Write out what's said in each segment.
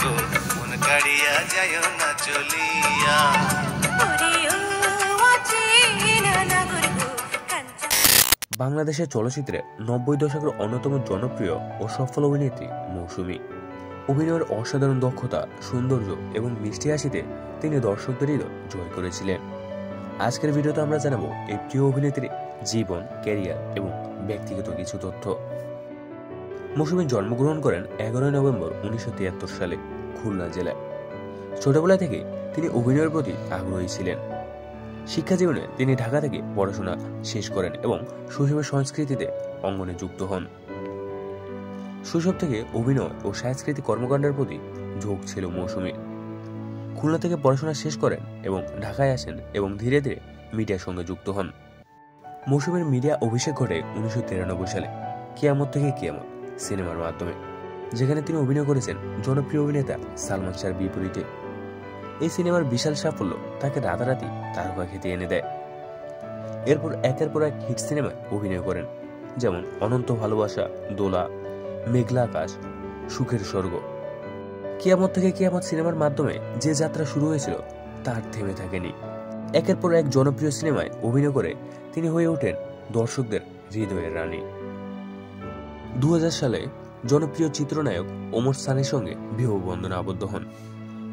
গো মন কাড়িয়া যায় না চলিয়া। বাংলাদেশের চলচ্চিত্রে ৯০ দশকের অন্যতম জনপ্রিয় ও সফল অভিনেত্রী মৌসুমী। অভিনয়ের অসাধারণ দক্ষতা, সৌন্দর্য এবং মিষ্টি হাসিতে তিনি দর্শকদের হৃদয় জয় করেছিলেন। আজকের ভিডিওতে আমরা জানাবো এই প্রিয় অভিনেত্রীর জীবন, ক্যারিয়ার এবং ব্যক্তিগত কিছু তথ্য। মৌসুমী জন্মগ্রহণ করেন ১১ নভেম্বর ১৯৭৩ সালে খুলনা জেলায়। ছোটবেলা থেকে তিনি অভিনয়ের প্রতি আগ্রহী ছিলেন। শিক্ষা জীবনে তিনি ঢাকা থেকে পড়াশোনা শেষ করেন এবং শৈশবের সংস্কৃতিতে অঙ্গনে যুক্ত হন। শৈশব থেকে অভিনয় ও সাংস্কৃতিক কর্মকাণ্ডের প্রতি ঝোঁক ছিল মৌসুমীর। খুলনা থেকে পড়াশোনা শেষ করেন এবং ঢাকায় আসেন এবং ধীরে ধীরে মিডিয়ার সঙ্গে যুক্ত হন। মৌসুমীর মিডিয়া অভিষেক ঘটে ১৯৯৩ সালে কিয়ামত থেকে কিয়ামত সিনেমার মাধ্যমে, যেখানে তিনি অভিনয় করেছেন জনপ্রিয় অভিনেতা সালমান শাহর বিপরীতে। এই সিনেমার বিশাল সাফল্য তাকে রাতারাতি তারকা খ্যাতি এনে দেয়। এরপর একের পর এক হিট সিনেমায় অভিনয় করেন, যেমন অনন্ত ভালোবাসা, দোলা, মেঘলা আকাশ, সুখের স্বর্গ। কিয়ামত থেকে কিয়ামত সিনেমার মাধ্যমে যে যাত্রা শুরু হয়েছিল তার থেমে থাকেনি। একের পর এক জনপ্রিয় সিনেমায় অভিনয় করে তিনি হয়ে ওঠেন দর্শকদের হৃদয়ের রানী। ২০০০ সালে জনপ্রিয় চিত্রনায়ক ওমর সানির সঙ্গে বিবাহ বন্ধনে আবদ্ধ হন।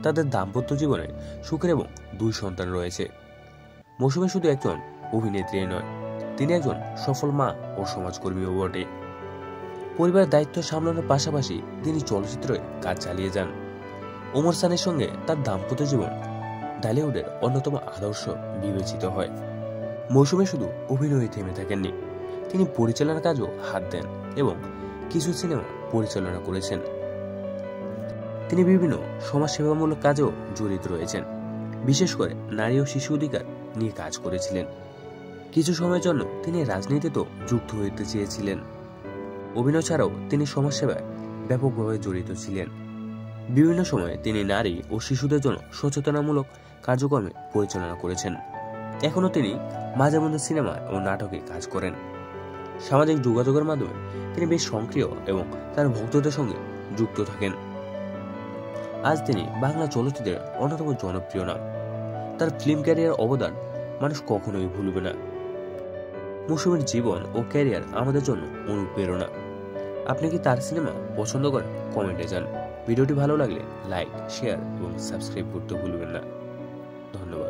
তাদের দাম্পত্য জীবনে সুখের এবং ২ সন্তান রয়েছে। মৌসুমী শুধু একজন অভিনেত্রী নয়, তিনি একজন সফল মা ও সমাজকর্মীও বটে। পরিবারের দায়িত্ব সামলানোর পাশাপাশি তিনি চলচ্চিত্রে কাজ চালিয়ে যান। ওমর সানির সঙ্গে তার দাম্পত্য জীবন ঢালিউডের অন্যতম আদর্শ বিবেচিত হয়। মৌসুমী শুধু অভিনয়ে থেমে থাকেননি, তিনি পরিচালনার কাজও হাত দেন এবং কিছু সিনেমা পরিচালনা করেছেন। তিনি বিভিন্ন সমাজসেবামূলক কাজেও জড়িত রয়েছেন, বিশেষ করে নারী ও শিশু অধিকার নিয়ে কাজ করেছিলেন। কিছু সময়ের জন্য তিনি রাজনীতিতেও যুক্ত হতে চেয়েছিলেন। অভিনয় ছাড়াও তিনি সমাজসেবায় ব্যাপকভাবে জড়িত ছিলেন। বিভিন্ন সময়ে তিনি নারী ও শিশুদের জন্য সচেতনামূলক কার্যক্রমে পরিচালনা করেছেন। এখনও তিনি মাঝে মধ্যে সিনেমা ও নাটকে কাজ করেন। সামাজিক যোগাযোগের মাধ্যমে তিনি বেশ সক্রিয় এবং তার ভক্তদের সঙ্গে যুক্ত থাকেন। আজ তিনি বাংলা চলচ্চিত্রের অন্যতম জনপ্রিয় নাম। তার ফিল্ম ক্যারিয়ার অবদান মানুষ কখনোই ভুলবে না। মৌসুমীর জীবন ও ক্যারিয়ার আমাদের জন্য অনুপ্রেরণা। আপনি কি তার সিনেমা পছন্দ করেন? কমেন্টে জানান। ভিডিওটি ভালো লাগলে লাইক, শেয়ার এবং সাবস্ক্রাইব করতে ভুলবেন না। ধন্যবাদ।